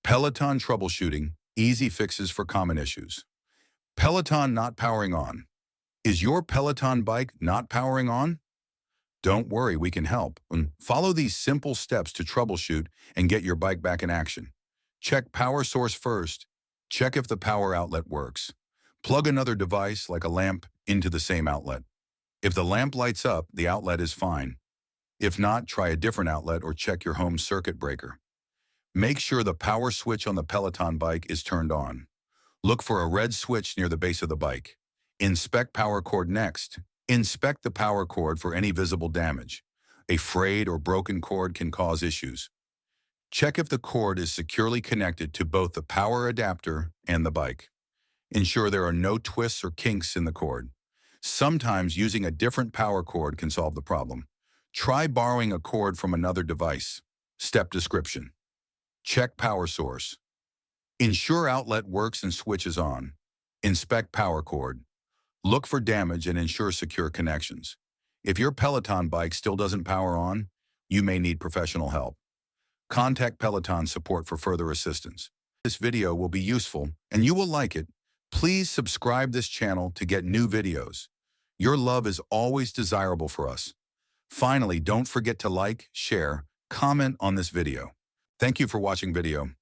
Peloton troubleshooting, easy fixes for common issues. Peloton not powering on. Is your Peloton bike not powering on? Don't worry, we can help. Follow these simple steps to troubleshoot and get your bike back in action. Check power source first. Check if the power outlet works. Plug another device, like a lamp, into the same outlet. If the lamp lights up, the outlet is fine. If not, try a different outlet or check your home circuit breaker. Make sure the power switch on the Peloton bike is turned on. Look for a red switch near the base of the bike. Inspect power cord next. Inspect the power cord for any visible damage. A frayed or broken cord can cause issues. Check if the cord is securely connected to both the power adapter and the bike. Ensure there are no twists or kinks in the cord. Sometimes using a different power cord can solve the problem. Try borrowing a cord from another device. Step description. Check power source. Ensure outlet works and switch is on. Inspect power cord. Look for damage and ensure secure connections. If your Peloton bike still doesn't power on, you may need professional help. Contact Peloton support for further assistance. This video will be useful and you will like it. Please subscribe this channel to get new videos. Your love is always desirable for us. Finally, don't forget to like, share, comment on this video. Thank you for watching video.